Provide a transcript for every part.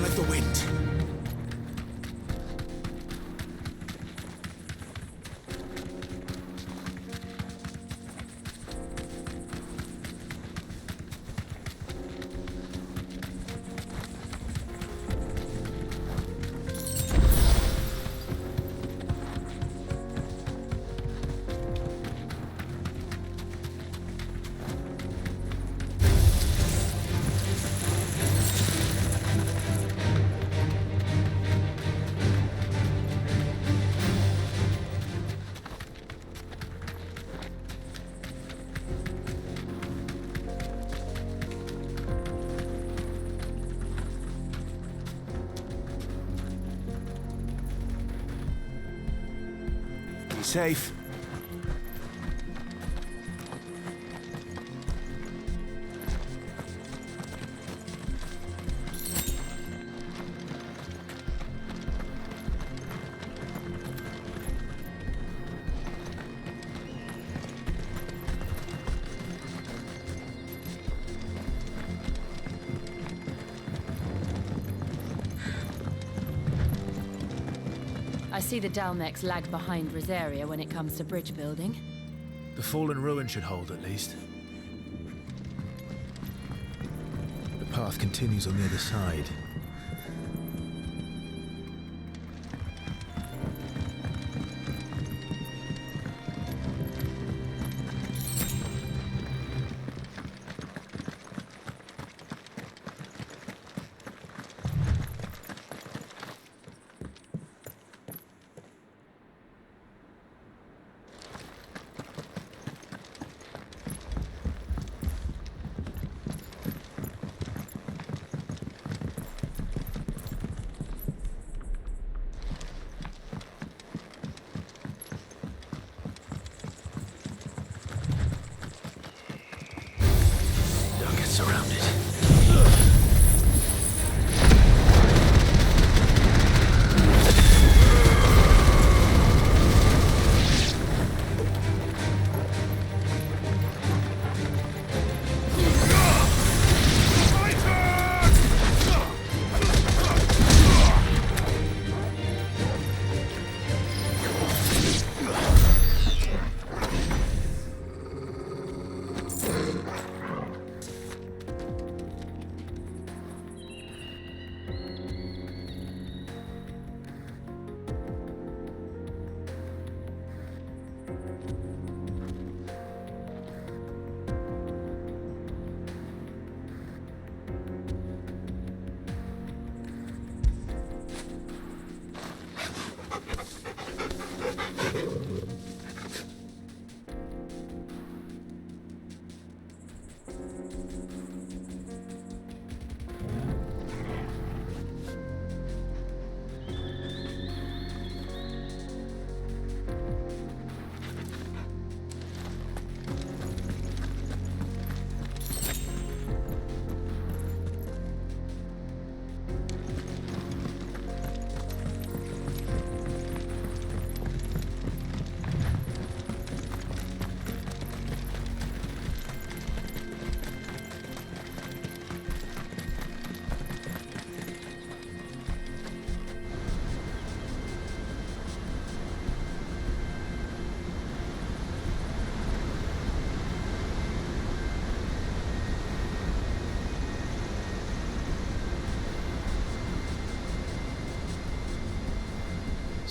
with the wind. Safe. I see the Dalmex lag behind Rosaria when it comes to bridge building. The fallen ruin should hold, at least. The path continues on the other side. Surrounded.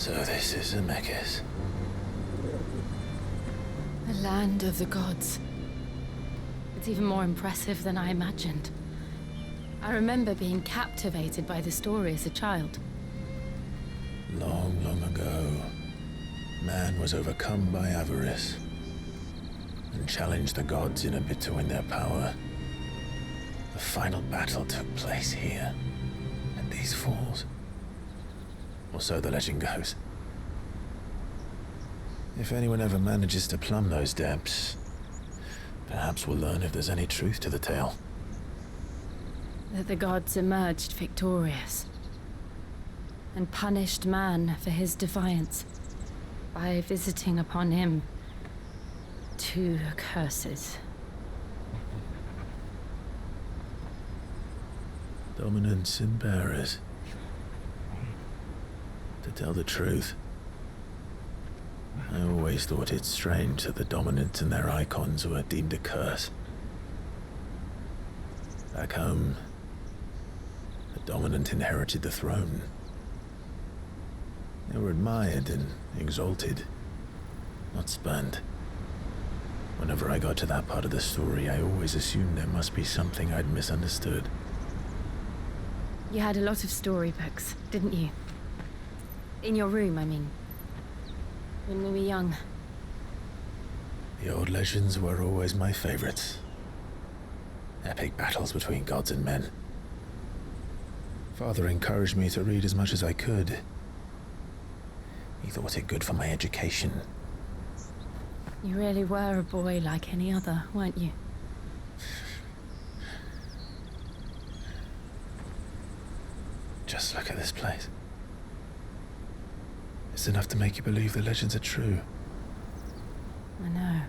So this is Zemeckis. The land of the gods. It's even more impressive than I imagined. I remember being captivated by the story as a child. Long, long ago, man was overcome by avarice and challenged the gods in a bid to win their power. The final battle took place here, at these falls. Or so the legend goes. If anyone ever manages to plumb those depths, perhaps we'll learn if there's any truth to the tale. That the gods emerged victorious and punished man for his defiance by visiting upon him 2 curses. Dominants and bearers. To tell the truth, I always thought it strange that the dominants and their icons were deemed a curse. Back home, the dominant inherited the throne. They were admired and exalted, not spurned. Whenever I got to that part of the story, I always assumed there must be something I'd misunderstood. You had a lot of storybooks, didn't you? In your room, I mean. When we were young. The old legends were always my favorites. Epic battles between gods and men. Father encouraged me to read as much as I could. He thought it good for my education. You really were a boy like any other, weren't you? Just look at this place. It's enough to make you believe the legends are true. I know.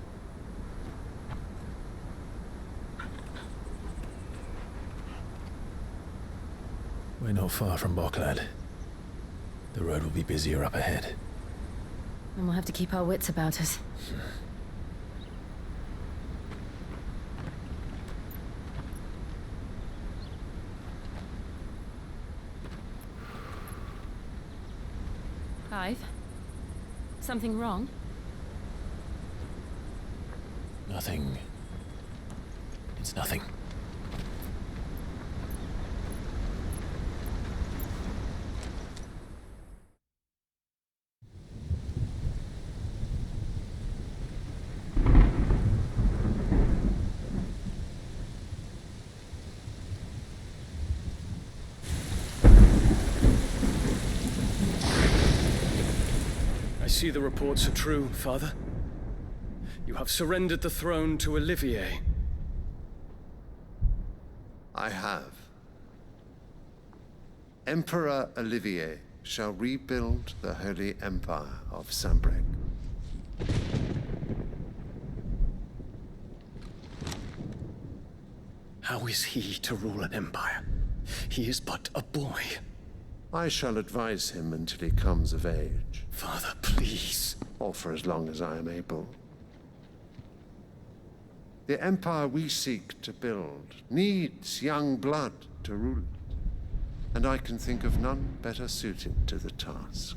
We're not far from Boklab. The road will be busier up ahead. And we'll have to keep our wits about us. Clive? Something wrong? Nothing. It's nothing. I see the reports are true, Father. You have surrendered the throne to Olivier. I have. Emperor Olivier shall rebuild the Holy Empire of Sambrec. How is he to rule an empire? He is but a boy. I shall advise him until he comes of age, Father, please. or for as long as I am able. The empire we seek to build needs young blood to rule it, and I can think of none better suited to the task.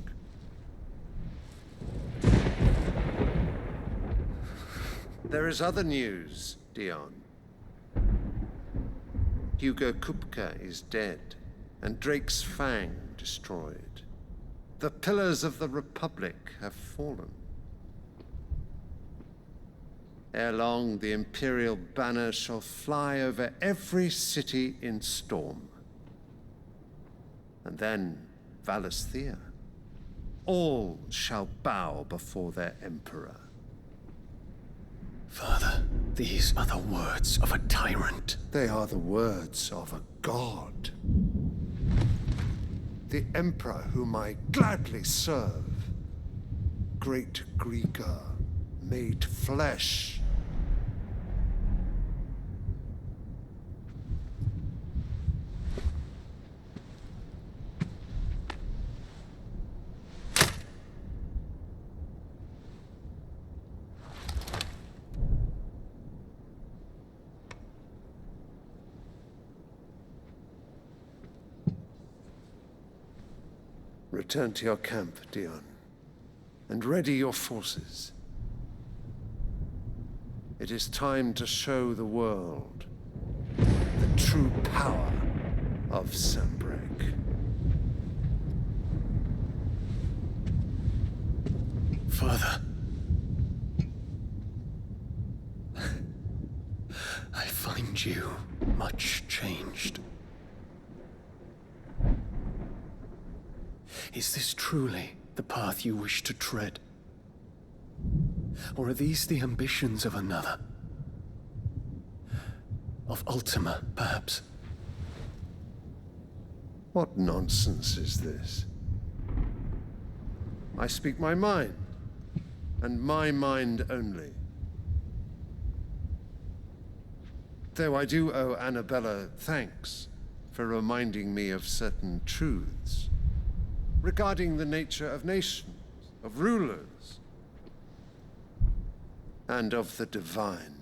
There is other news, Dion. Hugo Kupka is dead, and Drake's Fang destroyed. The pillars of the Republic have fallen. Ere long, the Imperial banner shall fly over every city in storm. And then, Valisthea. All shall bow before their Emperor. Father, these are the words of a tyrant. They are the words of a god. The Emperor whom I gladly serve. Great Greeker, made flesh. Return to your camp, Dion, and ready your forces. It is time to show the world the true power of Sambrec. Father. I find you much changed. Is this truly the path you wish to tread? Or are these the ambitions of another? Of Ultima, perhaps? What nonsense is this? I speak my mind, and my mind only. Though I do owe Annabella thanks for reminding me of certain truths regarding the nature of nations, of rulers, and of the divine.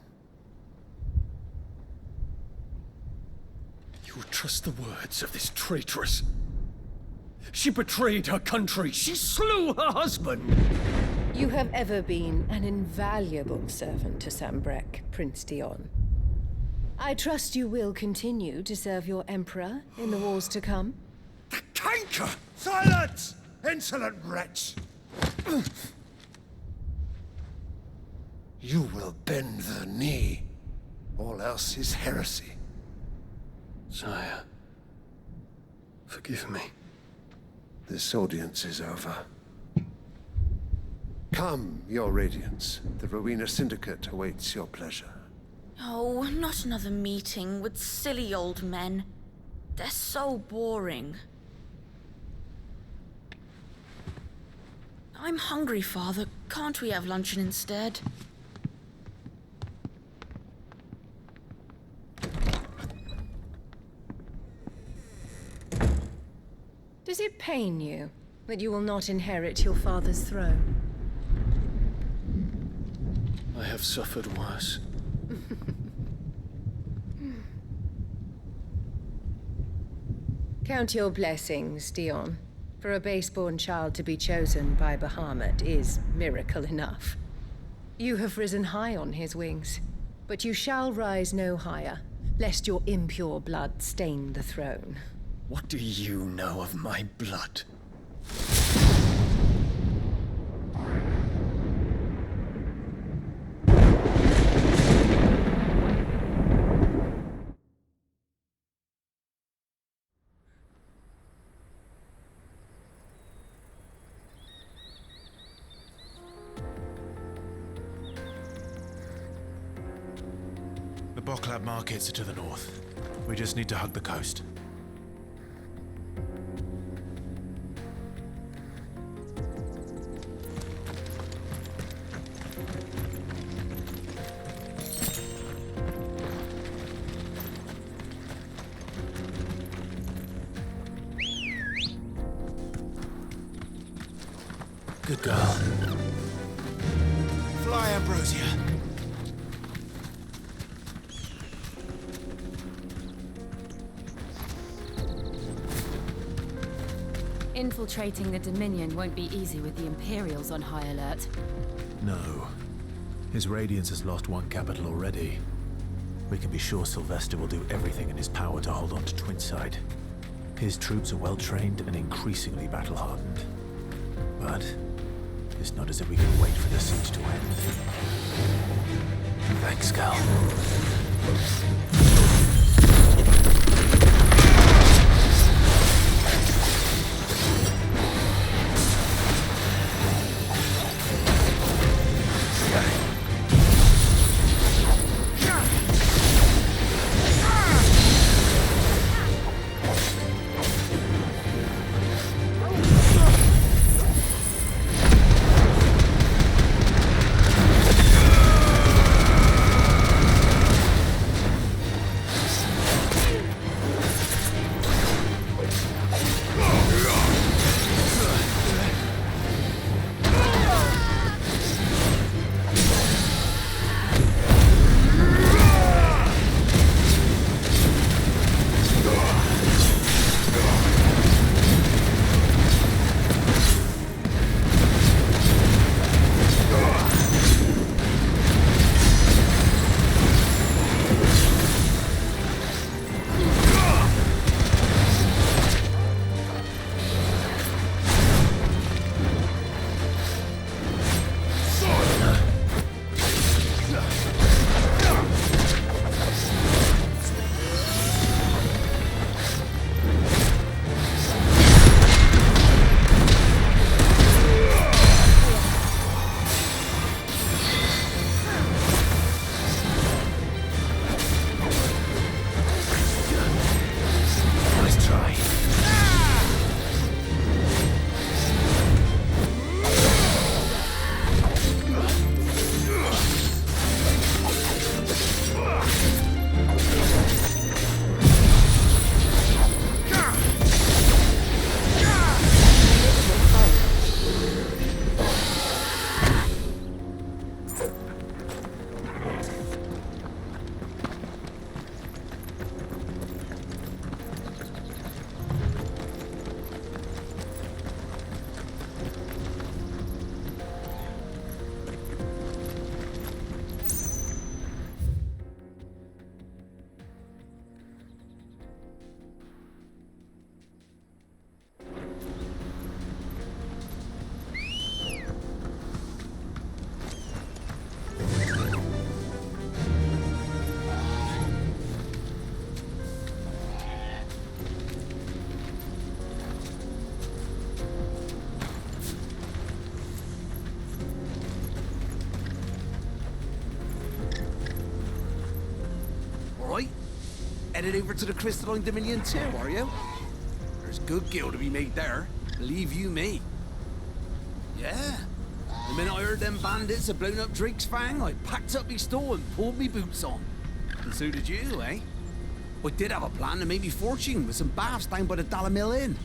You trust the words of this traitress? She betrayed her country. She slew her husband. You have ever been an invaluable servant to Sambrek, Prince Dion. I trust you will continue to serve your emperor in the wars to come. The canker! Silence! Insolent wretch! You will bend the knee. All else is heresy. Sire, forgive me. This audience is over. Come, your radiance. The Rowena Syndicate awaits your pleasure. Oh, not another meeting with silly old men. They're so boring. I'm hungry, Father. Can't we have luncheon instead? Does it pain you that you will not inherit your father's throne? I have suffered worse. Count your blessings, Dion. For a base-born child to be chosen by Bahamut is miracle enough. You have risen high on his wings, but you shall rise no higher, lest your impure blood stain the throne. What do you know of my blood? The Boklab markets are to the north. We just need to hug the coast. Good girl. Fly, Ambrosia. Infiltrating the Dominion won't be easy with the Imperials on high alert. No. His Radiance has lost one capital already. We can be sure Sylvester will do everything in his power to hold on to Twinside. His troops are well-trained and increasingly battle-hardened. But it's not as if we can wait for the siege to end. Thanks, Cal. Headed over to the Crystalline Dominion too, are you? There's good gil to be made there. Believe you me. Yeah. The minute I heard them bandits had blown up Drake's Fang, I packed up me store and pulled me boots on. And so did you, eh? I did have a plan to make me fortune with some baths down by the Dollar Mill Inn.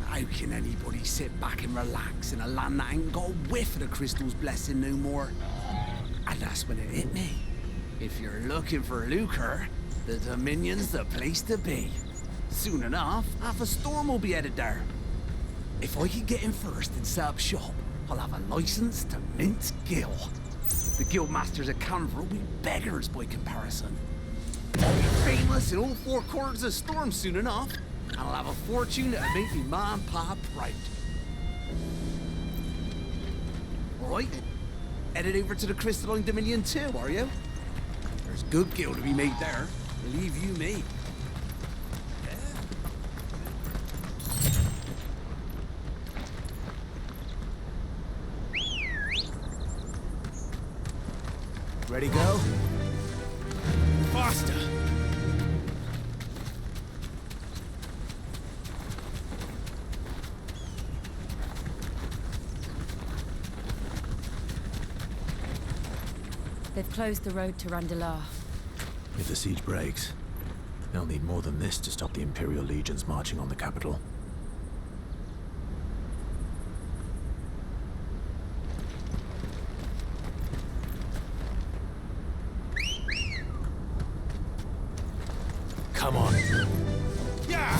How can anybody sit back and relax in a land that ain't got a whiff of the crystal's blessing no more? And that's when it hit me. If you're looking for lucre, the Dominion's the place to be. Soon enough, half a storm will be headed there. If I can get in first and set up shop, I'll have a license to mint gil. The guildmasters at Canver will be beggars by comparison. I'll be famous in all four quarters of Storm soon enough, and I'll have a fortune that'll make me ma and pa proud. Alright, headed over to the Crystalline Dominion too, are you? There's good gil to be made there, believe you me. Ready, go? Faster! They've closed the road to DLAA. If the siege breaks, they'll need more than this to stop the Imperial legions marching on the capital. Come on. Yeah!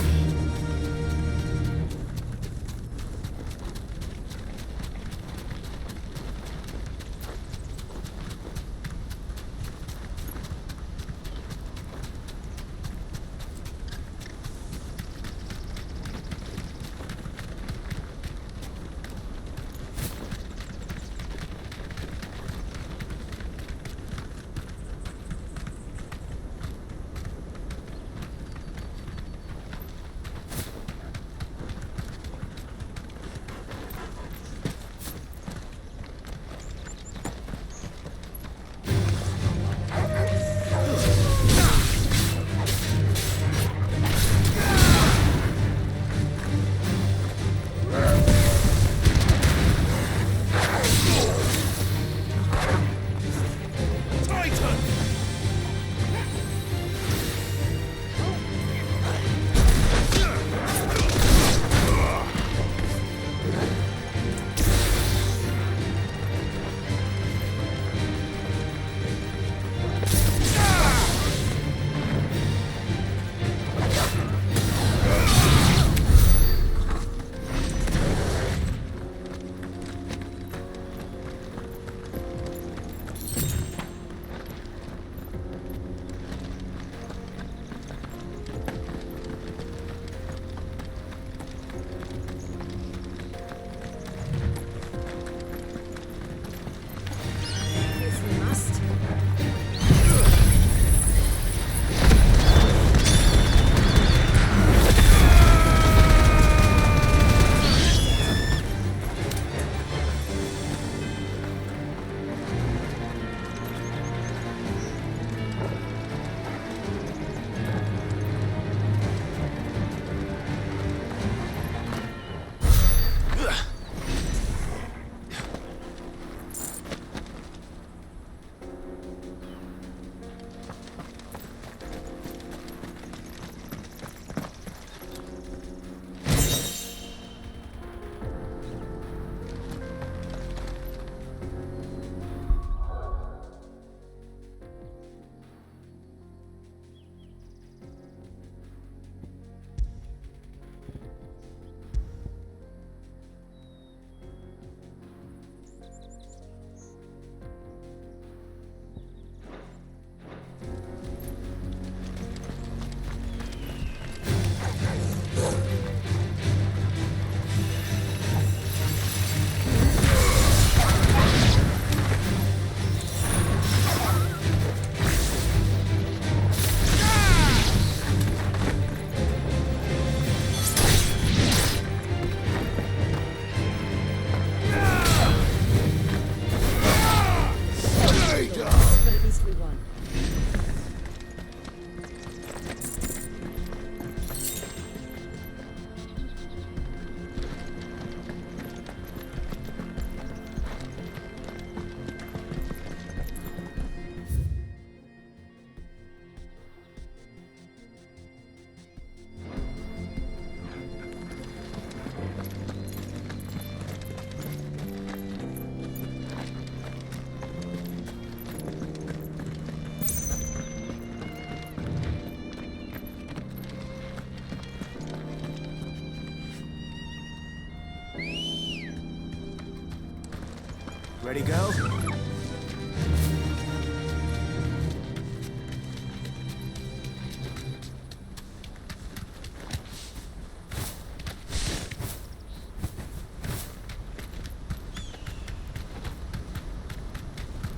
Ready, go?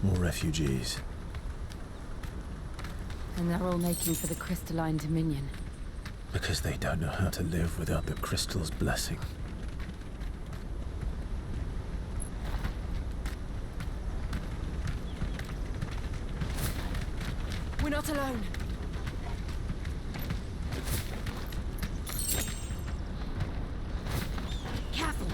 More refugees. And they're all making for the crystalline dominion. Because they don't know how to live without the crystal's blessing. We're not alone. Careful.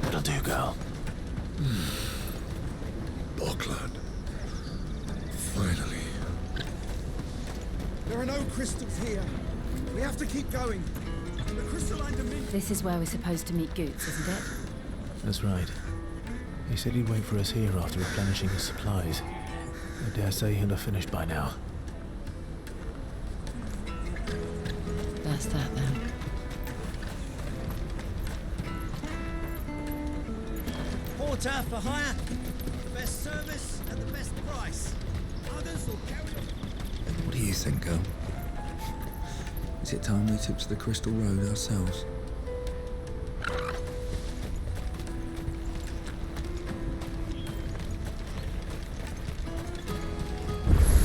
That'll do, girl. Boklab. Finally. There are no crystals here. We have to keep going. The crystalline dominion. This is where we're supposed to meet Goetz, isn't it? That's right. He said he'd wait for us here after replenishing his supplies. I dare say he'll have finished by now. That's that then. Porter for hire. The best service at the best price. Others will carry on. What do you think, girl? Is it time we took to the Crystal Road ourselves?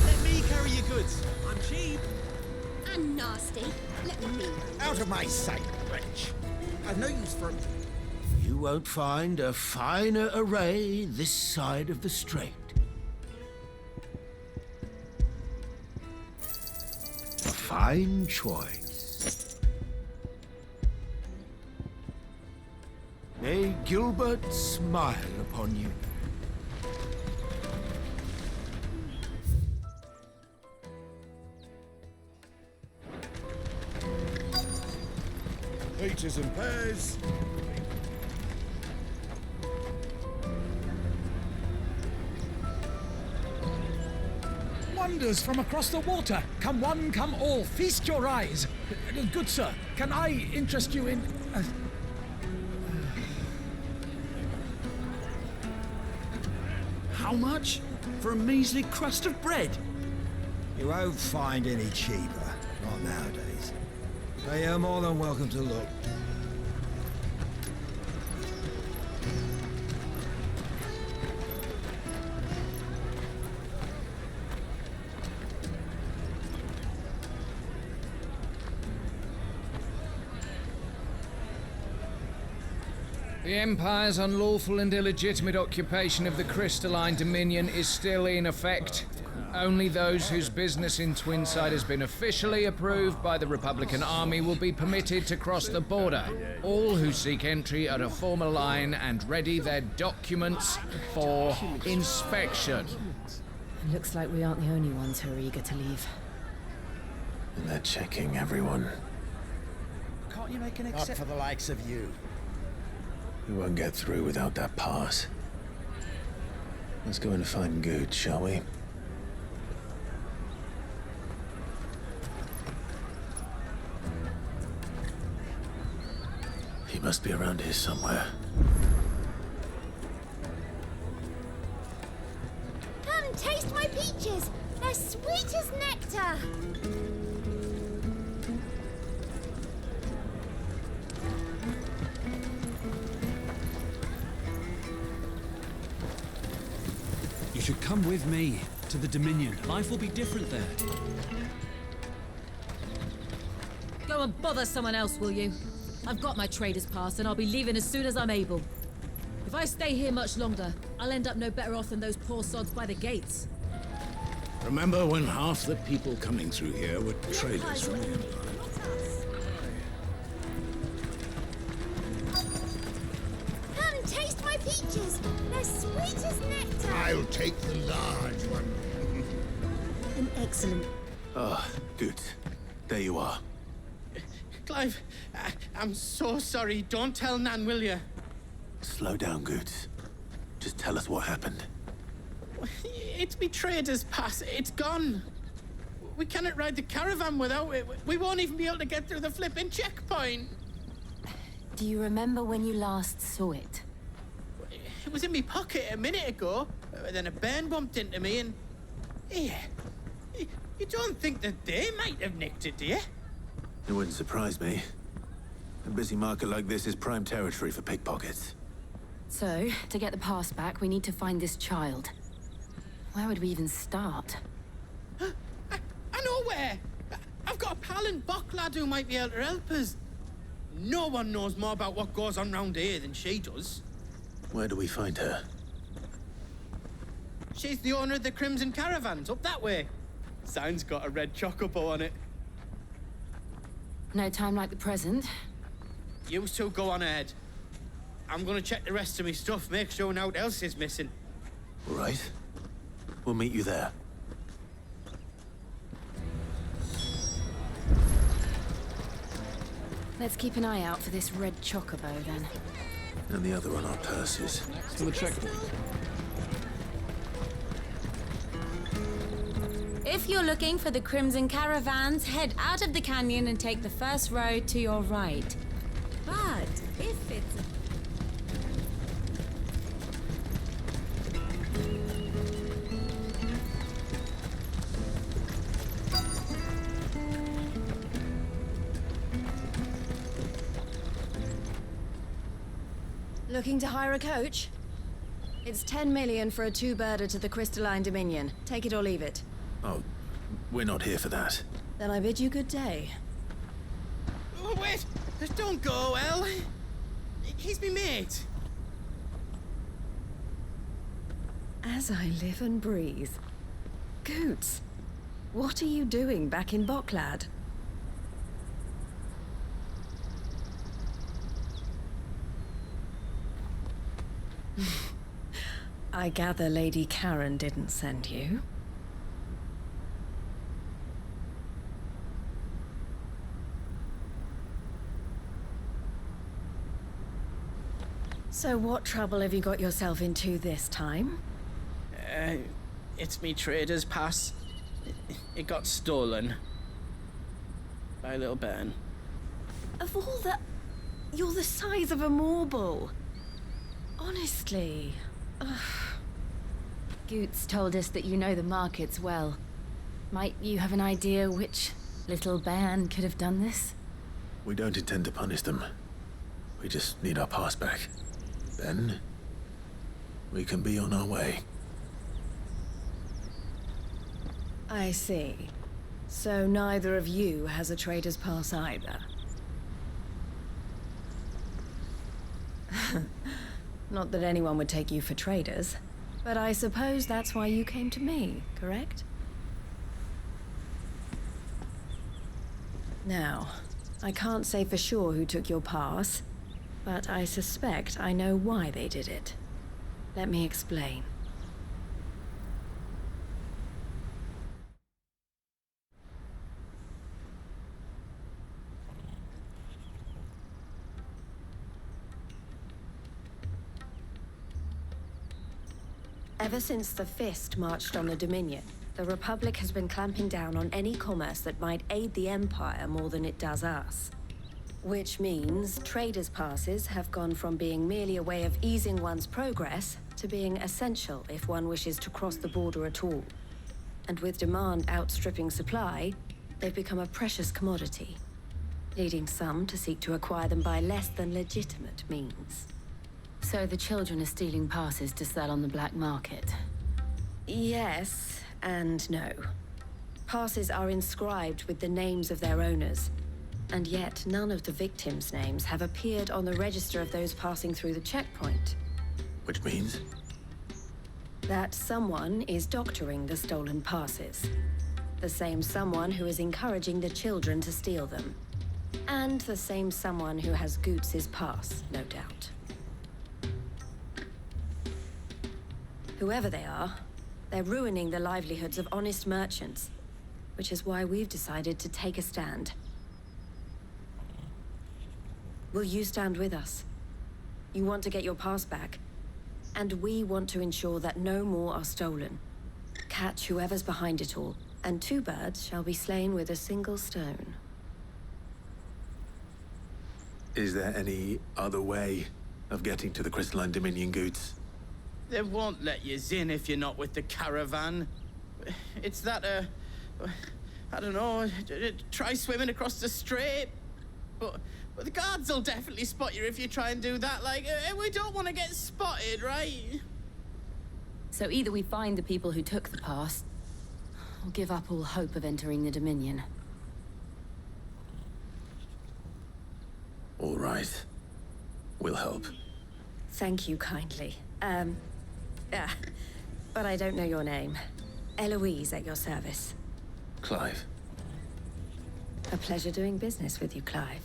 Let me carry your goods. I'm cheap. And nasty. Let me. Out of my sight, wench. I've no use for 'em. You won't find a finer array this side of the strait. A fine choice. May Gilbert smile upon you. Peaches and pears. Wonders from across the water. Come one, come all. Feast your eyes. Good sir, can I interest you in... How much for a measly crust of bread? You won't find any cheaper. Not nowadays. But you're more than welcome to look. The Empire's unlawful and illegitimate occupation of the crystalline dominion is still in effect. Only those whose business in Twinside has been officially approved by the Republican Army will be permitted to cross the border. All who seek entry are to form a line and ready their documents for inspection. It looks like we aren't the only ones who are eager to leave. And they're checking everyone. Can't you make an exception? Up for the likes of you. We won't get through without that pass. Let's go and find Goetz, shall we? He must be around here somewhere. Come and taste my peaches. They're sweet as nectar. You should come with me to the Dominion. Life will be different there. Go and bother someone else, will you? I've got my trader's pass and I'll be leaving as soon as I'm able. If I stay here much longer, I'll end up no better off than those poor sods by the gates. Remember when half the people coming through here were traders from the Empire? Come and taste my peaches. They're sweet as nectar. I'll take the large one. An excellent. Ah, Goetz. There you are. Clive, I'm so sorry. Don't tell Nan, will you? Slow down, Goetz. Just tell us what happened. It's me trader's pass. It's gone. We cannot ride the caravan without it. We won't even be able to get through the flipping checkpoint. Do you remember when you last saw it? It was in my pocket a minute ago. Then a burn bumped into me and... Yeah. You don't think that they might have nicked it, do you? It wouldn't surprise me. A busy market like this is prime territory for pickpockets. So, to get the pass back, we need to find this child. Where would we even start? I know where! I've got a pal in Boklab who might be able to help us. No one knows more about what goes on round here than she does. Where do we find her? She's the owner of the Crimson Caravans, up that way. Sign's got a red chocobo on it. No time like the present. You two go on ahead. I'm gonna check the rest of my stuff, make sure no one else is missing. All right. We'll meet you there. Let's keep an eye out for this red chocobo, then. And the other on our purses. Next to the checkpoint. If you're looking for the Crimson Caravans, head out of the canyon and take the first road to your right. But if it's... Looking to hire a coach? It's 10 million for a two-birder to the Crystalline Dominion. Take it or leave it. Oh, we're not here for that. Then I bid you good day. Oh, wait! Don't go, El. He's me mate. As I live and breathe. Goetz, what are you doing back in Boklab? I gather Lady Karen didn't send you. So what trouble have you got yourself into this time? It's me trader's pass. It got stolen. By a little bairn. Of all the... You're the size of a marble. Honestly. Ugh. Goetz told us that you know the markets well. Might you have an idea which little bairn could have done this? We don't intend to punish them. We just need our pass back. Then, we can be on our way. I see. So neither of you has a trader's pass either. Not that anyone would take you for traders, but I suppose that's why you came to me, correct? Now, I can't say for sure who took your pass, but I suspect I know why they did it. Let me explain. Ever since the Fist marched on the Dominion, the Republic has been clamping down on any commerce that might aid the Empire more than it does us. Which means traders' passes have gone from being merely a way of easing one's progress to being essential if one wishes to cross the border at all. And with demand outstripping supply, they've become a precious commodity, leading some to seek to acquire them by less than legitimate means. So the children are stealing passes to sell on the black market? Yes and no. Passes are inscribed with the names of their owners, and yet none of the victims' names have appeared on the register of those passing through the checkpoint. Which means? That someone is doctoring the stolen passes. The same someone who is encouraging the children to steal them. And the same someone who has Goetz's pass, no doubt. Whoever they are, they're ruining the livelihoods of honest merchants, which is why we've decided to take a stand. Will you stand with us? You want to get your pass back, and we want to ensure that no more are stolen. Catch whoever's behind it all, And 2 birds shall be slain with a single stone. Is there any other way of getting to the Crystalline Dominion, Goetz? They won't let you in if you're not with the caravan. It's that, I don't know, try swimming across the strait. But the guards will definitely spot you if you try and do that. Like, we don't want to get spotted, right? So either we find the people who took the pass, or give up all hope of entering the Dominion. All right. We'll help. Thank you kindly. But I don't know your name. Eloise at your service. Clive. A pleasure doing business with you, Clive.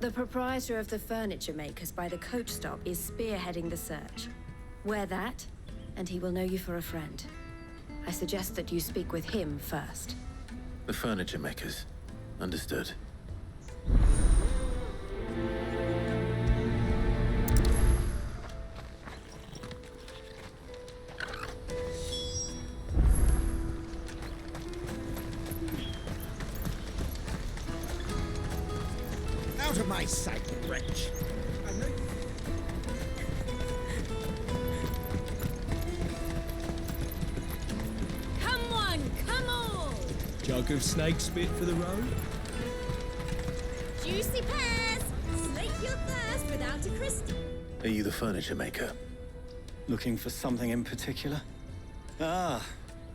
The proprietor of the furniture makers by the coach stop is spearheading the search. Wear that, and he will know you for a friend. I suggest that you speak with him first. The furniture makers. Understood. Out of my sight, wretch! I know you... Come on! Jug of snake spit for the road? Juicy pears! Slake your thirst without a crystal. Are you the furniture maker? Looking for something in particular? Ah,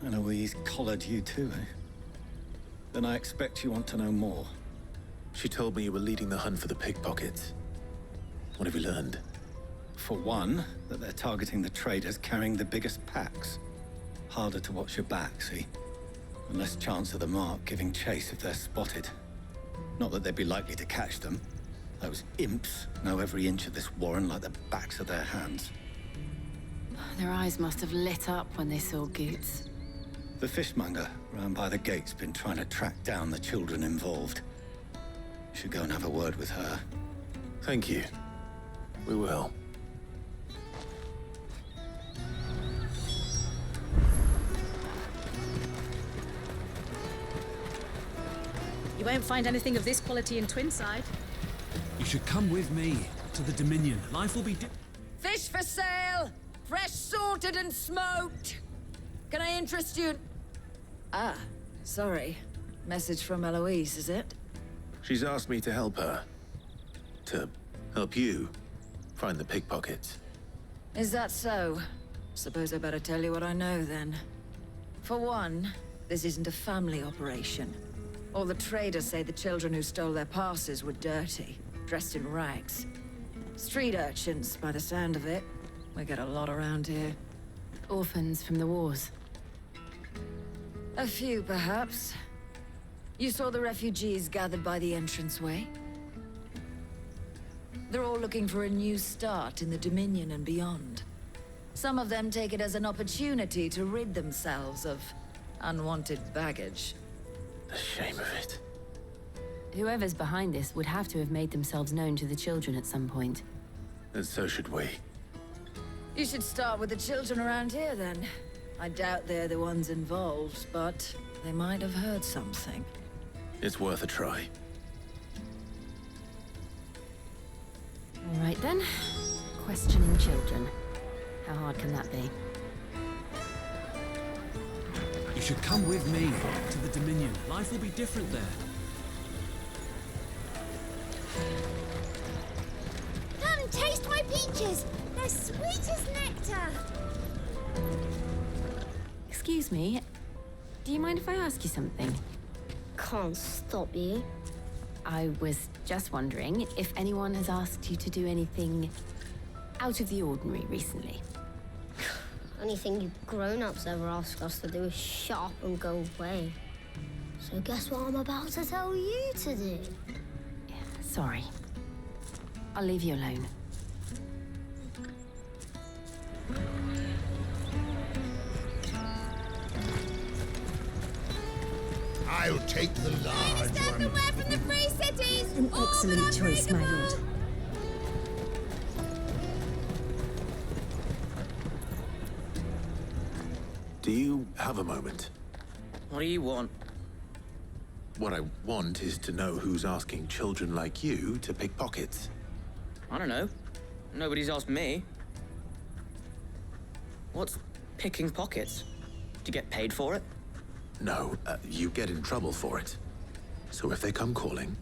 Eloise collared you too, eh? Then I expect you want to know more. She told me you were leading the hunt for the pickpockets. What have you learned? For one, that they're targeting the traders carrying the biggest packs. Harder to watch your back, see? And less chance of the mark giving chase if they're spotted. Not that they'd be likely to catch them. Those imps know every inch of this warren like the backs of their hands. Their eyes must have lit up when they saw Goetz. The fishmonger round by the gate's been trying to track down the children involved. Should go and have a word with her. Thank you. We will. You won't find anything of this quality in Twinside. You should come with me to the Dominion. Life will be Fish for sale! Fresh salted and smoked! Can I interest you? Ah, sorry. Message from Eloise, is it? She's asked me to help her. To help you find the pickpockets. Is that so? Suppose I better tell you what I know, then. For one, this isn't a family operation. All the traders say the children who stole their passes were dirty, dressed in rags. Street urchins, by the sound of it. We get a lot around here. Orphans from the wars. A few, perhaps. You saw the refugees gathered by the entranceway? They're all looking for a new start in the Dominion and beyond. Some of them take it as an opportunity to rid themselves of unwanted baggage. The shame of it. Whoever's behind this would have to have made themselves known to the children at some point. And so should we. You should start with the children around here, then. I doubt they're the ones involved, but they might have heard something. It's worth a try. All right then. Questioning children. How hard can that be? You should come with me to the Dominion. Life will be different there. Come and taste my peaches. They're sweet as nectar. Excuse me. Do you mind if I ask you something? Can't stop you. I was just wondering if anyone has asked you to do anything out of the ordinary recently. Anything you grown-ups ever ask us to do is shut up and go away. So guess what I'm about to tell you to do? Sorry. I'll leave you alone. I'll take the large one. Away from the free cities! An excellent choice, my lord. Do you have a moment? What do you want? What I want is to know who's asking children like you to pick pockets. I don't know. Nobody's asked me. What's picking pockets? Do you get paid for it? No, you get in trouble for it. So if they come calling,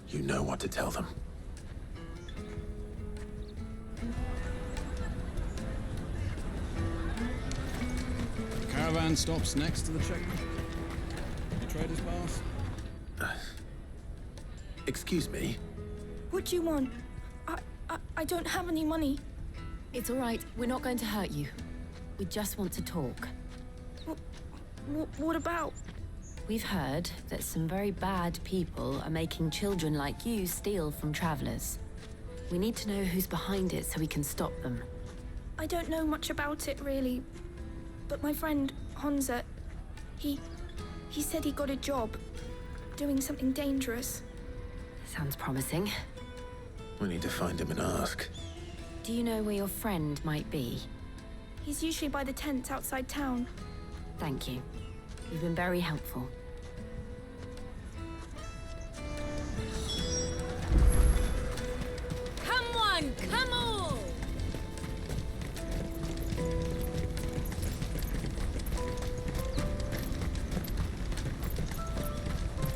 you know what to tell them. Caravan stops next to the checkpoint. The trader's pass. Excuse me? What do you want? I don't have any money. It's all right. We're not going to hurt you. We just want to talk. What about? We've heard that some very bad people are making children like you steal from travelers. We need to know who's behind it so we can stop them. I don't know much about it, really. But my friend, Honza, he said he got a job doing something dangerous. Sounds promising. We need to find him and ask. Do you know where your friend might be? He's usually by the tents outside town. Thank you. You've been very helpful. Come on, come on!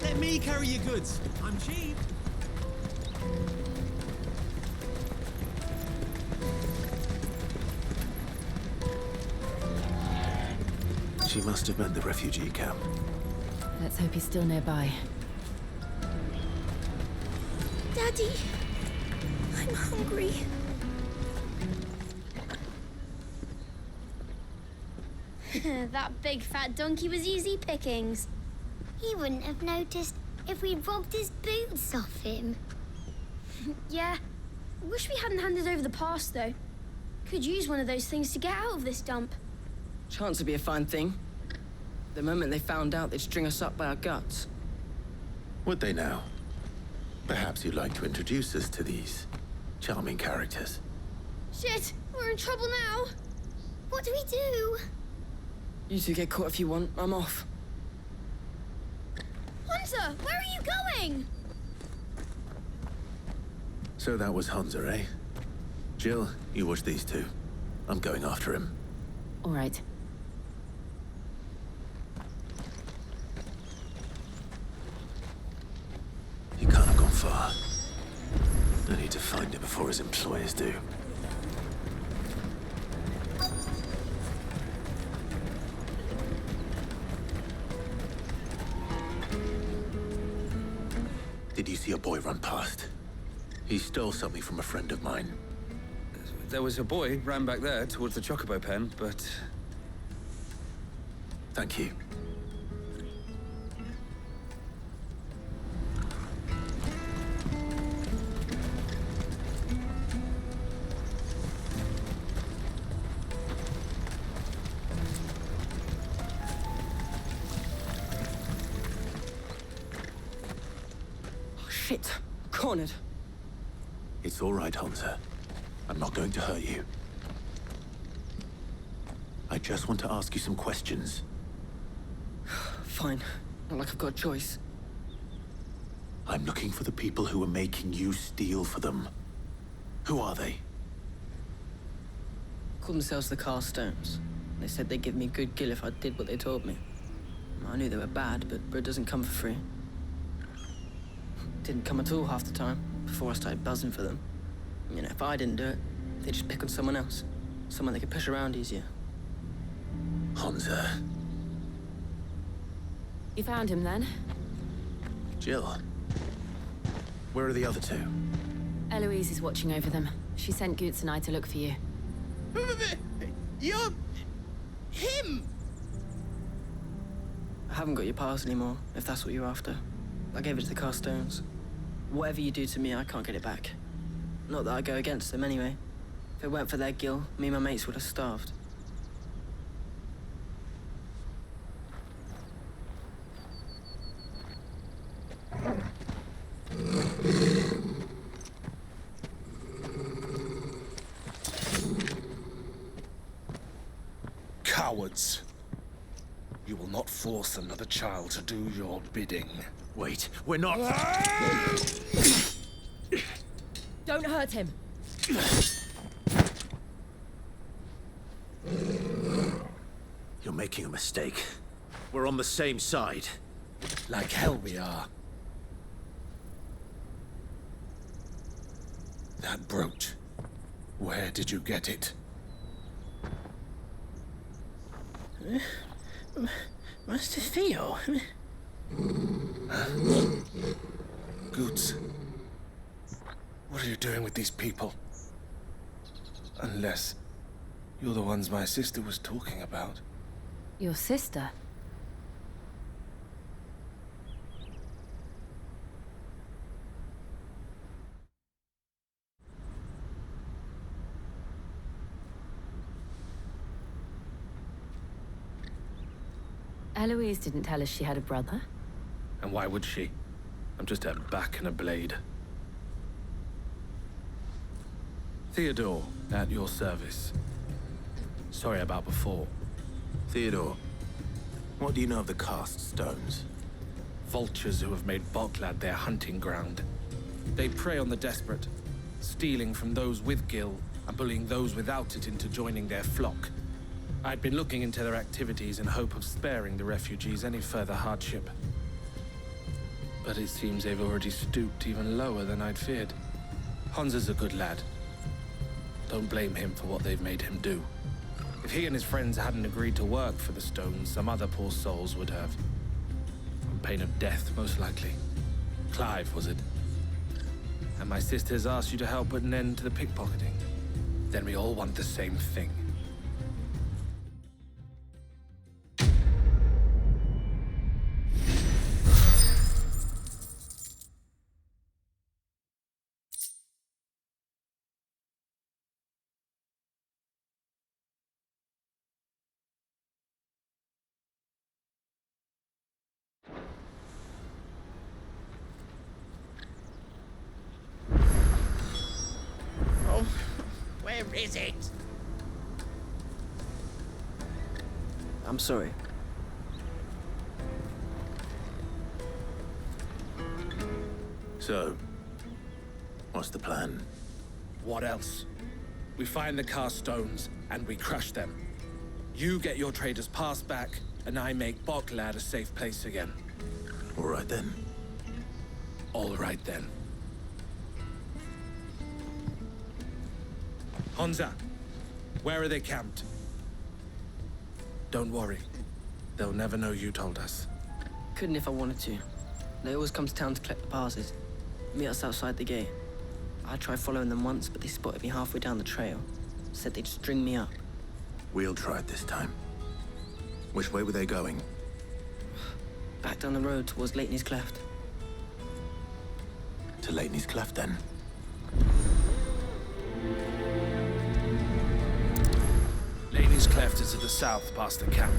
Let me carry your goods. I'm cheap. She must have meant the refugee camp. Let's hope he's still nearby. Daddy, I'm hungry. That big fat donkey was easy pickings. He wouldn't have noticed if we'd robbed his boots off him. Yeah. Wish we hadn't handed over the pass, though. Could use one of those things to get out of this dump. Chance would be a fine thing. The moment they found out, they'd string us up by our guts. Would they now? Perhaps you'd like to introduce us to these charming characters. Shit, we're in trouble now. What do we do? You two get caught if you want. I'm off. Hunter, where are you going? So that was Hunter, eh? Jill, you watch these two. I'm going after him. All right. He can't have gone far. I need to find him before his employers do. Did you see a boy run past? He stole something from a friend of mine. There was a boy ran back there towards the chocobo pen, but... Thank you. Oh, shit. Cornered. It's all right, Hunter. I'm not going to hurt you. I just want to ask you some questions. Fine. Not like I've got a choice. I'm looking for the people who are making you steal for them. Who are they? Called themselves the Carstones. They said they'd give me good gill if I did what they told me. I knew they were bad, but bread doesn't come for free. Didn't come at all half the time, before I started buzzing for them. You know, if I didn't do it, they'd just pick on someone else. Someone they could push around easier. Hunter. You found him then? Jill. Where are the other two? Eloise is watching over them. She sent Goetz and I to look for you. You're... him! I haven't got your pass anymore, if that's what you're after. I gave it to the Carstones. Whatever you do to me, I can't get it back. Not that I go against them anyway. If it weren't for their gill, me and my mates would have starved. cowards. You will not force another child to do your bidding. Wait, we're not... Don't hurt him. You're making a mistake. We're on the same side. Like hell we are. That brooch. Where did you get it? Master Theo? Goetz. What are you doing with these people? Unless you're the ones my sister was talking about. Your sister? Eloise didn't tell us she had a brother. And why would she? I'm just a back and a blade. Theodore, at your service. Sorry about before. Theodore, what do you know of the cast stones? Vultures who have made Boklab their hunting ground. They prey on the desperate, stealing from those with Gil and bullying those without it into joining their flock. I'd been looking into their activities in hope of sparing the refugees any further hardship. But it seems they've already stooped even lower than I'd feared. Hans is a good lad. Don't blame him for what they've made him do. If he and his friends hadn't agreed to work for the stones, some other poor souls would have. On pain of death, most likely. Clive, was it? And my sisters asked you to help put an end to the pickpocketing. Then we all want the same thing. Where is it? I'm sorry. So, what's the plan? What else? We find the cast stones and we crush them. You get your trader's pass back, and I make Boklab a safe place again. All right then. All right then. Honza, where are they camped? Don't worry. They'll never know you told us. Couldn't if I wanted to. They always come to town to collect the passes. Meet us outside the gate. I tried following them once, but they spotted me halfway down the trail. Said they'd string me up. We'll try it this time. Which way were they going? Back down the road towards Leighton's Cleft. To Leighton's Cleft, then. Leighton's Cleft is to the south, past the camp.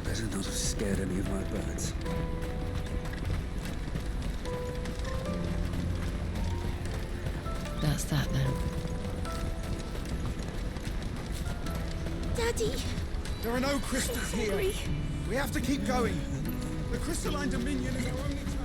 Better not have scared any of my birds. That's that then. Daddy! There are no crystals here. We have to keep going. The crystalline dominion is our only chance.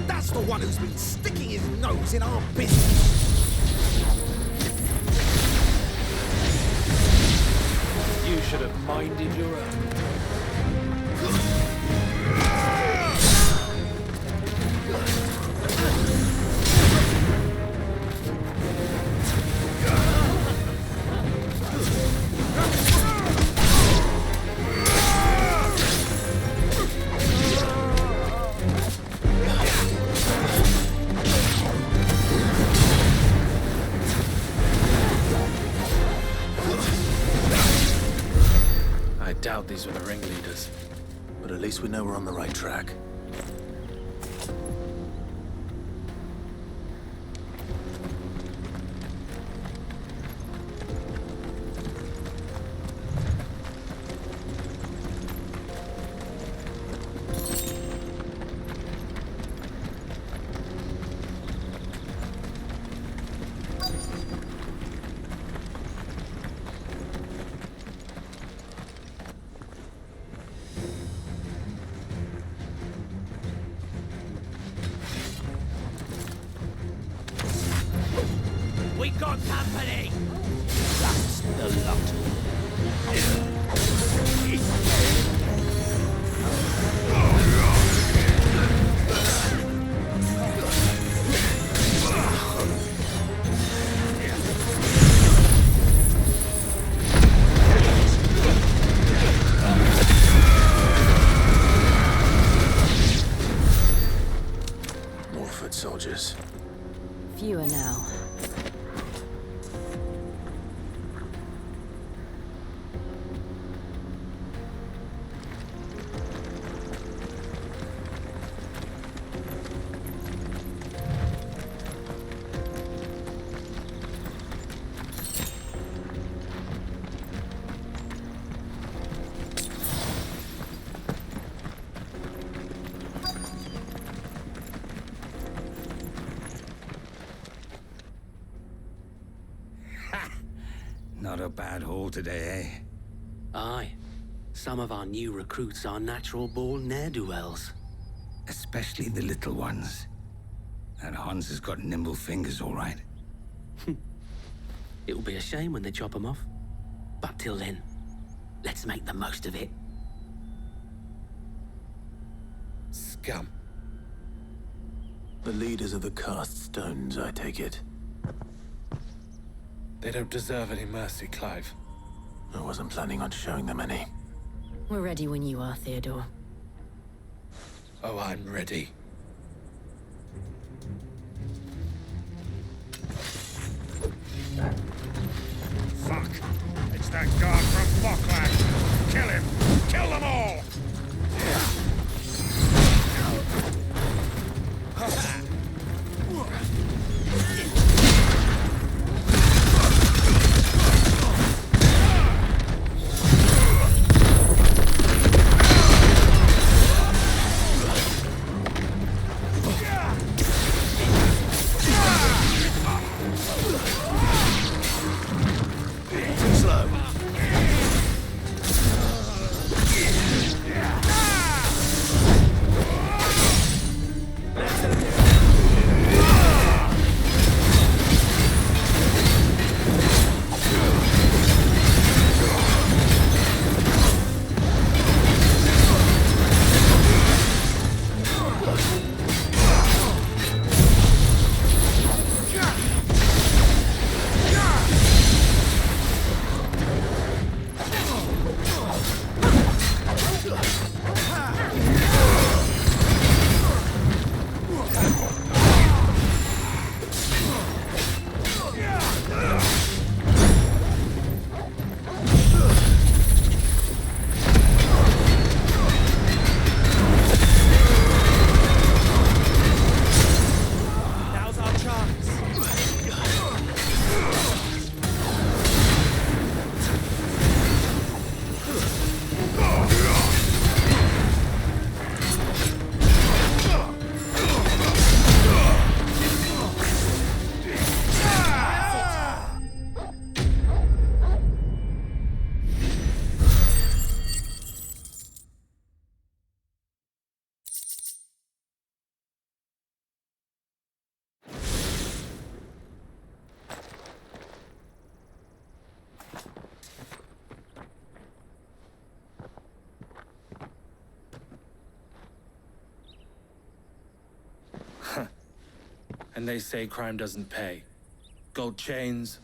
That's the one who's been sticking his nose in our business. You should have minded your own. doubt these were the ringleaders. But at least we know we're on the right track. We got company! That's the lot. More foot soldiers. Fewer now. Not a bad haul today, eh? Aye. Some of our new recruits are natural-born ne'er-do-wells. Especially the little ones. That Hans has got nimble fingers, all right. It'll be a shame when they chop them off. But till then, let's make the most of it. Scum. The leaders of the cast stones, I take it. They don't deserve any mercy, Clive. I wasn't planning on showing them any. We're ready when you are, Theodore. Oh, I'm ready. Fuck! It's that guard from Boklab! Kill him! Kill them all! And they say crime doesn't pay. Gold chains,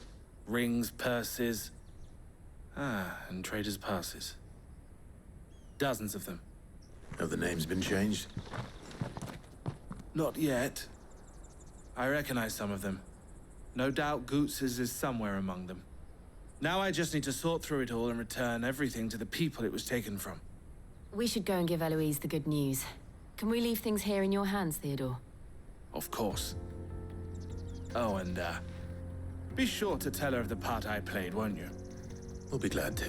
rings, purses. And traders' passes. Dozens of them. Have the names been changed? Not yet. I recognize some of them. No doubt Goetz's is somewhere among them. Now I just need to sort through it all and return everything to the people it was taken from. We should go and give Eloise the good news. Can we leave things here in your hands, Theodore? Of course. Oh, and, be sure to tell her of the part I played, won't you? We'll be glad to.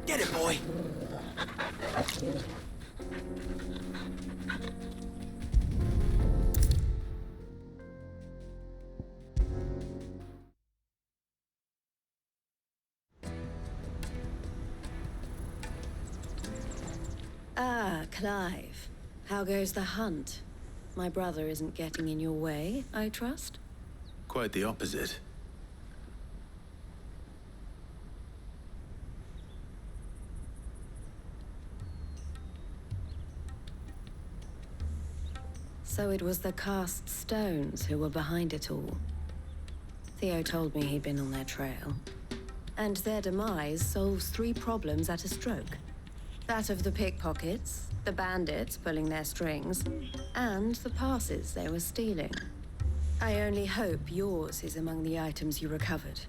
Get it, boy! Ah, Clive. How goes the hunt? My brother isn't getting in your way, I trust? Quite the opposite. So it was the cast stones who were behind it all. Theo told me he'd been on their trail. And their demise solves 3 problems at a stroke. That of the pickpockets, the bandits pulling their strings, and the passes they were stealing. I only hope yours is among the items you recovered.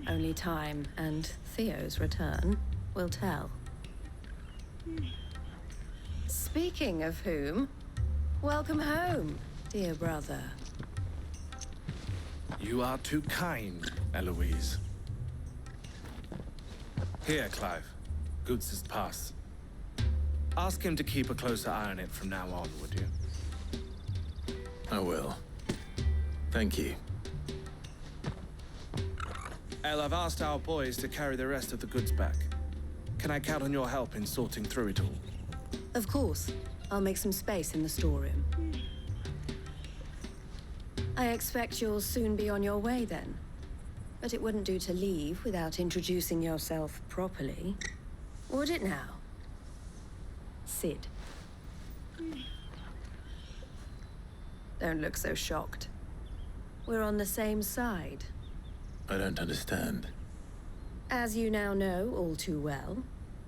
Only time and Theo's return will tell. Speaking of whom, welcome home, dear brother. You are too kind, Eloise. Here, Clive. Goetz's pass. Ask him to keep a closer eye on it from now on, would you? I will. Thank you. El, I've asked our boys to carry the rest of the goods back. Can I count on your help in sorting through it all? Of course. I'll make some space in the storeroom. I expect you'll soon be on your way then. But it wouldn't do to leave without introducing yourself properly. Would it now? Sid. Don't look so shocked. We're on the same side. I don't understand. As you now know all too well,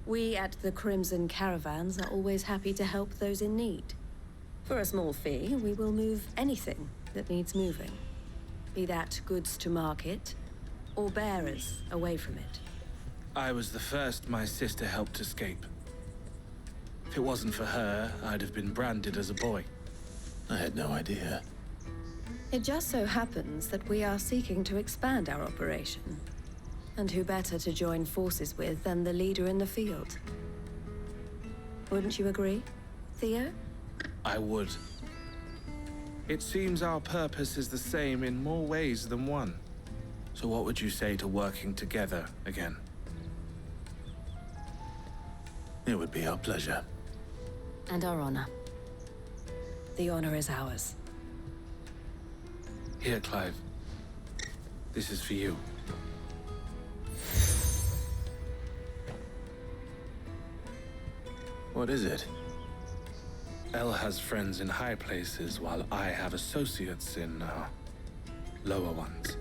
we at the Crimson Caravans are always happy to help those in need. For a small fee, we will move anything that needs moving. Be that goods to market, or bearers away from it. I was the first my sister helped escape. If it wasn't for her, I'd have been branded as a boy. I had no idea. It just so happens that we are seeking to expand our operation. And who better to join forces with than the leader in the field? Wouldn't you agree, Theo? I would. It seems our purpose is the same in more ways than one. So what would you say to working together again? It would be our pleasure. And our honor. The honor is ours. Here, Clive. This is for you. What is it? El has friends in high places, while I have associates in, lower ones.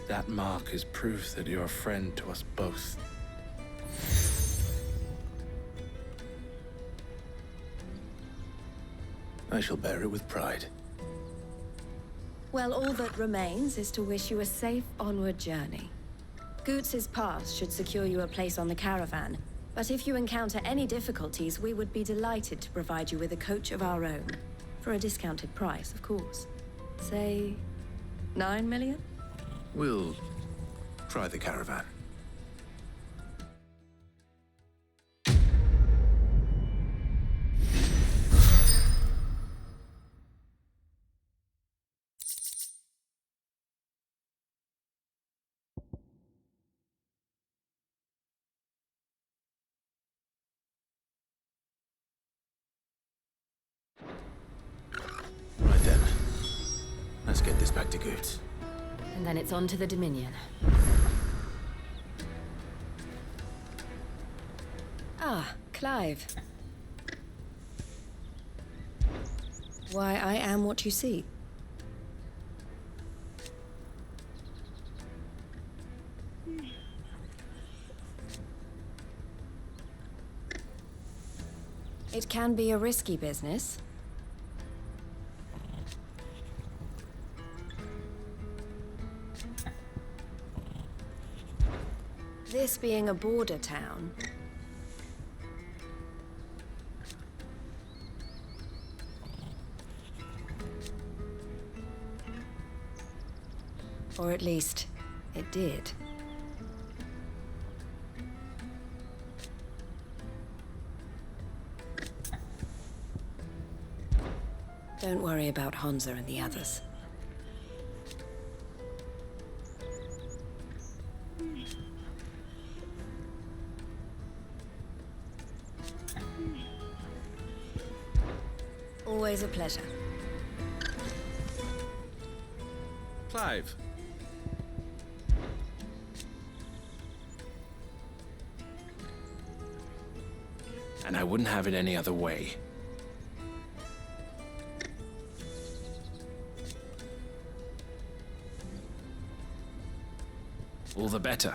That mark is proof that you're a friend to us both. I shall bear it with pride. Well, all that remains is to wish you a safe onward journey. Goetz's pass should secure you a place on the caravan, but if you encounter any difficulties, we would be delighted to provide you with a coach of our own. For a discounted price, of course. Say, 9 million? We'll try the caravan. Right then. Let's get this back to Goetz. And then it's on to the Dominion. Ah, Clive. Why I am what you see. It can be a risky business. This being a border town, or at least it did. Don't worry about Hansa and the others. Always a pleasure. Clive. And I wouldn't have it any other way. All the better.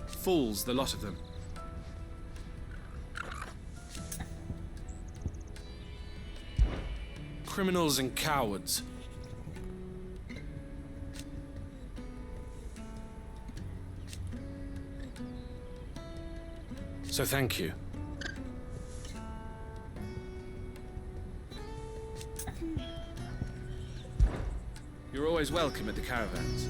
Fools, the lot of them. Criminals and cowards. So thank you. You're always welcome at the caravans.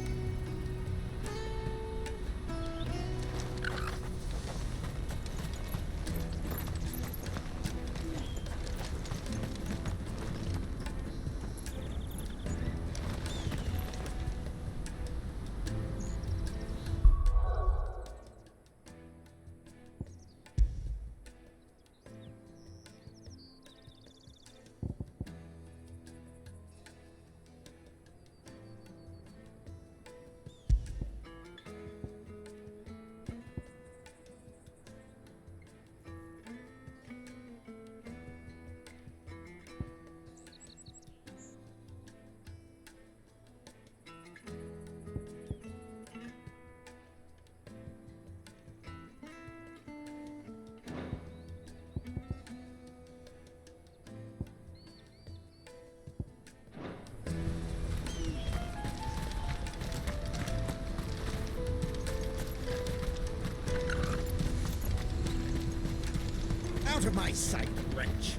Out of my sight, wretch!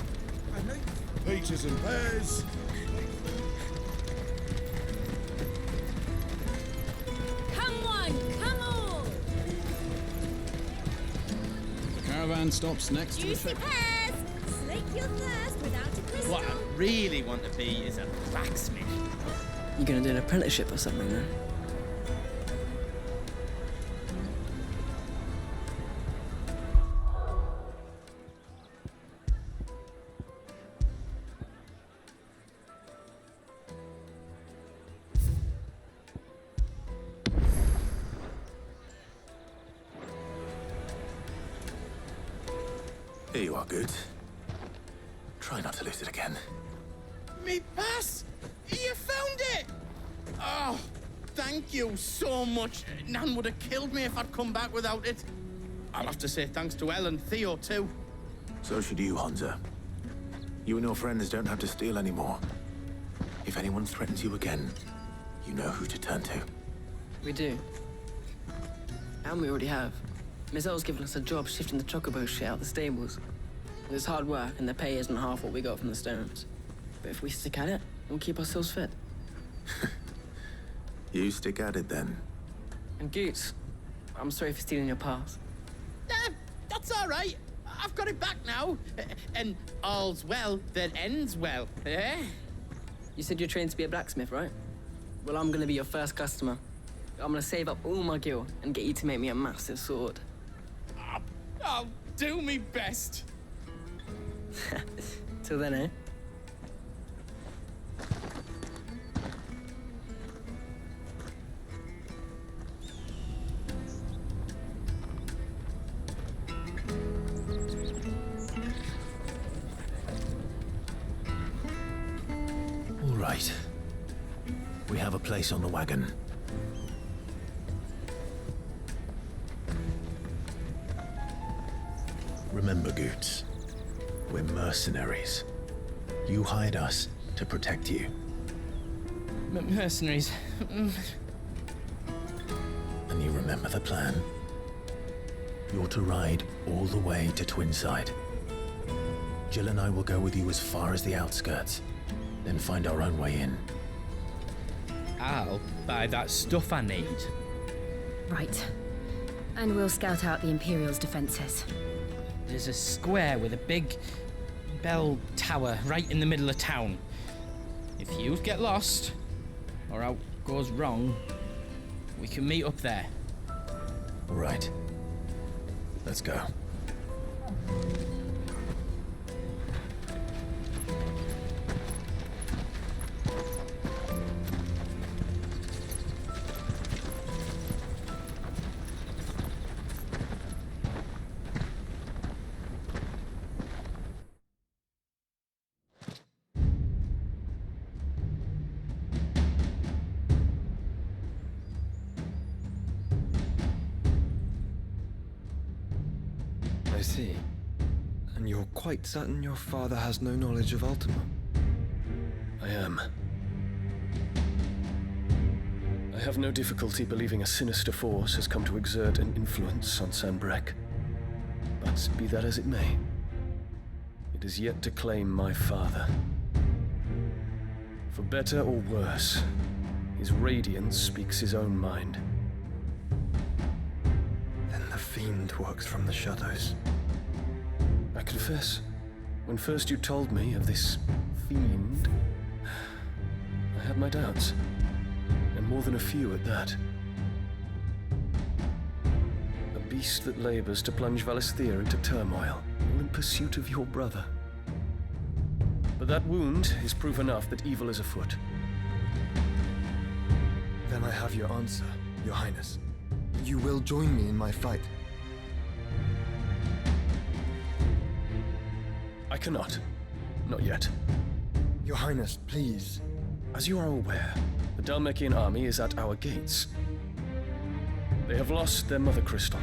I know peaches and pears. Come on, come on! The caravan stops next to the Juicy pears! Slake your thirst without a crystal. What I really want to be is a blacksmith. You gonna do an apprenticeship or something then? Here you are, Goetz. Try not to lose it again. Me pass! You found it! Oh, thank you so much. Nan would have killed me if I'd come back without it. I'll have to say thanks to Elle and Theo, too. So should you, Hansa. You and your friends don't have to steal anymore. If anyone threatens you again, you know who to turn to. We do. And we already have. Miss L's given us a job shifting the chocobo shit out the stables. It's hard work, and the pay isn't half what we got from the stones. But if we stick at it, we'll keep ourselves fit. You stick at it, then. And Goetz, I'm sorry for stealing your pass. That's all right. I've got it back now. And all's well that ends well, eh? You said you're trained to be a blacksmith, right? Well, I'm gonna be your first customer. I'm gonna save up all my gil and get you to make me a massive sword. I'll do me best. Till then, eh? All right. We have a place on the wagon. Remember, Goetz, we're mercenaries. You hired us to protect you. Mercenaries. And you remember the plan? You're to ride all the way to Twinside. Jill and I will go with you as far as the outskirts, then find our own way in. I'll buy that stuff I need. Right. And we'll scout out the Imperial's defenses. There's a square with a big bell tower right in the middle of town. If you get lost, or out goes wrong, we can meet up there. All right. Let's go. I see. And you're quite certain your father has no knowledge of Ultima? I am. I have no difficulty believing a sinister force has come to exert an influence on Sanbreque. But be that as it may, it is yet to claim my father. For better or worse, his radiance speaks his own mind. Then the fiend works from the shadows. I confess, when first you told me of this fiend, I had my doubts, and more than a few at that. A beast that labors to plunge Valisthea into turmoil, all in pursuit of your brother. But that wound is proof enough that evil is afoot. Then I have your answer, Your Highness. You will join me in my fight. I cannot. Not yet. Your Highness, please. As you are aware, the Dhalmekian army is at our gates. They have lost their mother crystal,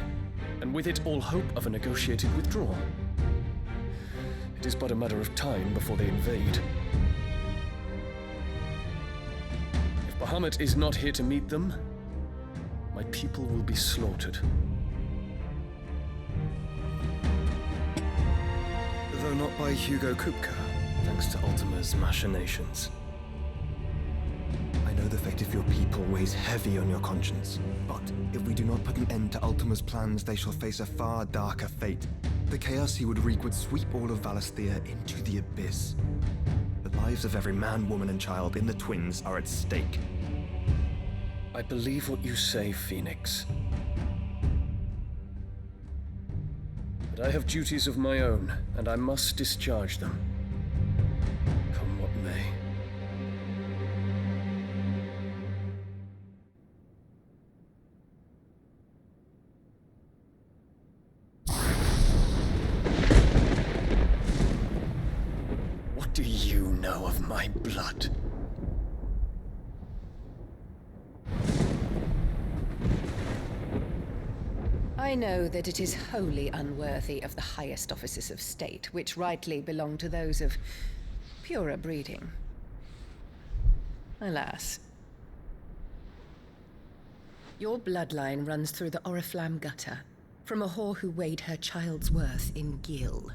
and with it all hope of a negotiated withdrawal. It is but a matter of time before they invade. If Bahamut is not here to meet them, my people will be slaughtered. Though not by Hugo Kupka, thanks to Ultima's machinations. I know the fate of your people weighs heavy on your conscience, but if we do not put an end to Ultima's plans, they shall face a far darker fate. The chaos he would wreak would sweep all of Valisthea into the abyss. The lives of every man, woman, and child in the Twins are at stake. I believe what you say, Phoenix. But I have duties of my own, and I must discharge them. Come what may. What do you know of my blood? I know that it is wholly unworthy of the highest offices of state, which rightly belong to those of purer breeding. Alas. Your bloodline runs through the Oriflamme gutter, from a whore who weighed her child's worth in gill.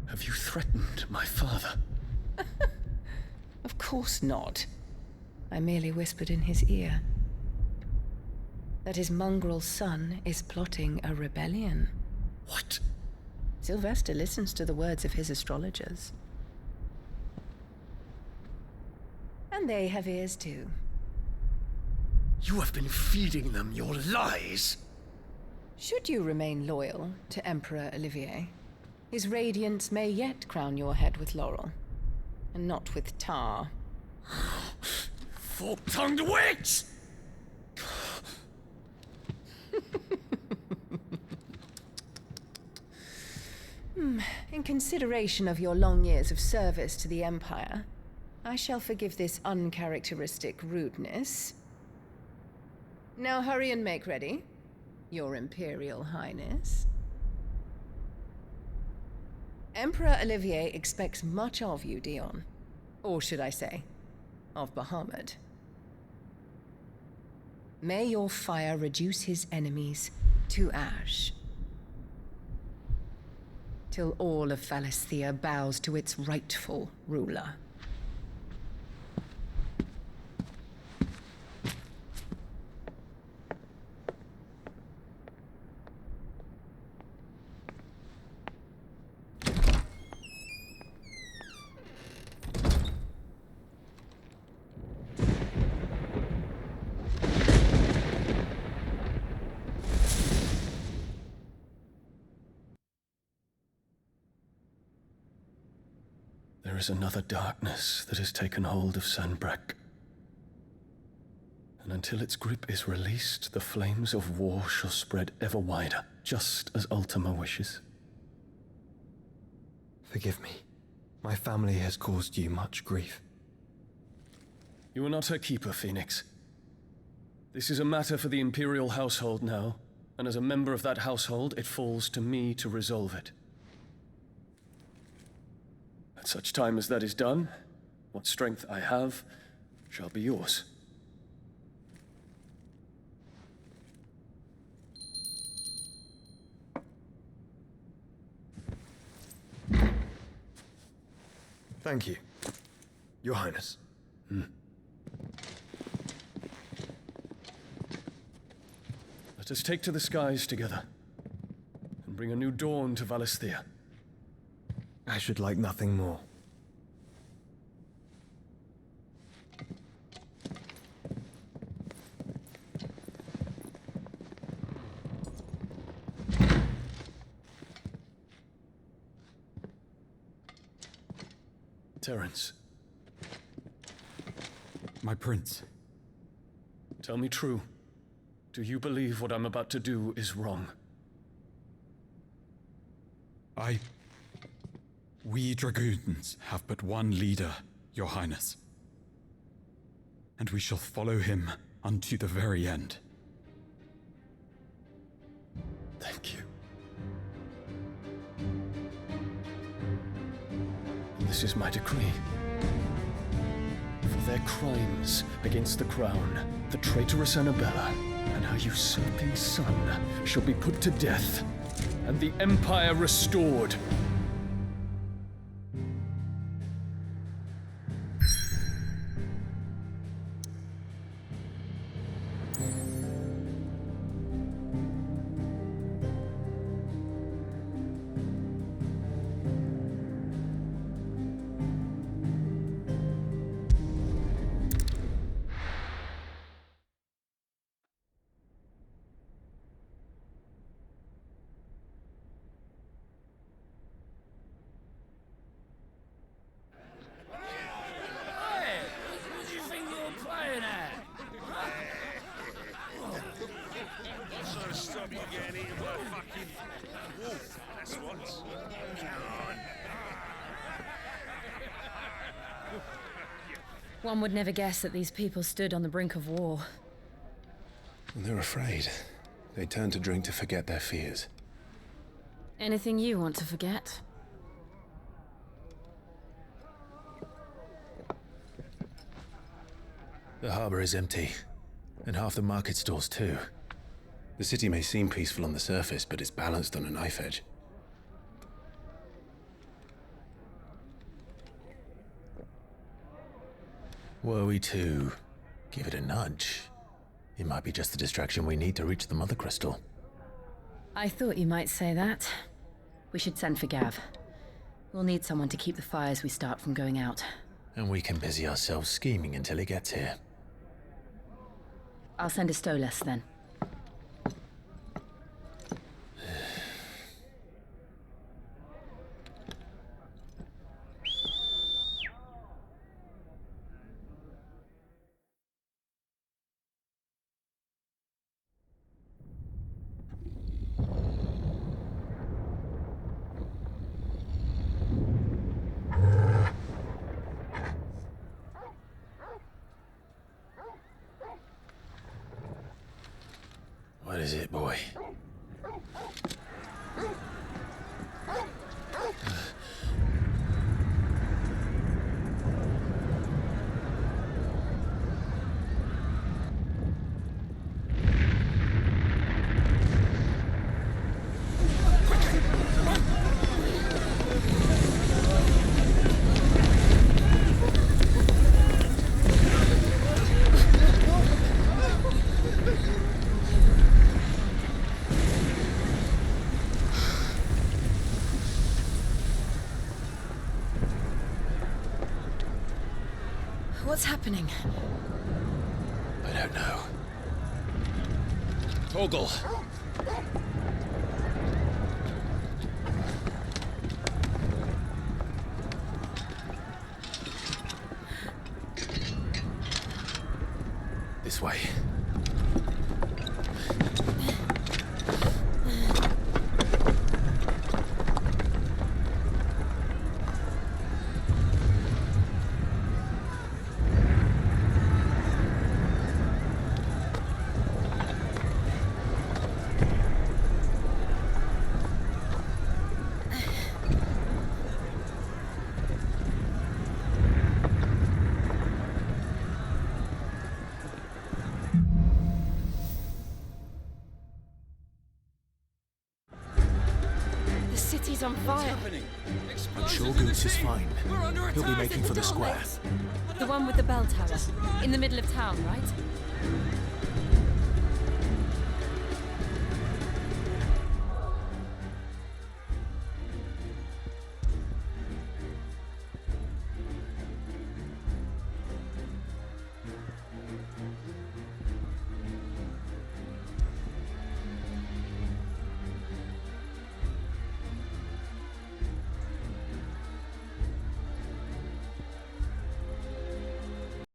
Have you threatened my father? Of course not. I merely whispered in his ear that his mongrel son is plotting a rebellion. What? Sylvester listens to the words of his astrologers. And they have ears too. You have been feeding them your lies! Should you remain loyal to Emperor Olivier, His radiance may yet crown your head with laurel, and not with tar. Fork-tongued witch! In consideration of your long years of service to the Empire, I shall forgive this uncharacteristic rudeness. Now hurry and make ready, Your Imperial Highness. Emperor Olivier expects much of you, Dion. Or should I say, of Bahamut. May your fire reduce his enemies to ash, till all of Valisthea bows to its rightful ruler. There is another darkness that has taken hold of Sanbreque. And until its grip is released, the flames of war shall spread ever wider, just as Ultima wishes. Forgive me. My family has caused you much grief. You are not her keeper, Phoenix. This is a matter for the Imperial household now, and as a member of that household, it falls to me to resolve it. At such time as that is done, what strength I have shall be yours. Thank you, Your Highness. Let us take to the skies together, and bring a new dawn to Valisthea. I should like nothing more. Terence. My prince. Tell me true. Do you believe what I'm about to do is wrong? We dragoons have but one leader, Your Highness. And we shall follow him unto the very end. Thank you. This is my decree. For their crimes against the crown, the traitorous Annabella and her usurping son shall be put to death, and the Empire restored. One would never guess that these people stood on the brink of war. They're afraid. They turn to drink to forget their fears. Anything you want to forget? The harbor is empty, and half the market stalls too. The city may seem peaceful on the surface, but it's balanced on a knife edge. Were we to give it a nudge, it might be just the distraction we need to reach the Mother Crystal. I thought you might say that. We should send for Gav. We'll need someone to keep the fires we start from going out. And we can busy ourselves scheming until he gets here. I'll send a Stolas then. is it, boy? What's happening? I don't know. Toggle! This way. City's on fire. I'm sure Goetz is fine. He'll be making for the square. The one with the bell tower. In the middle of town, right?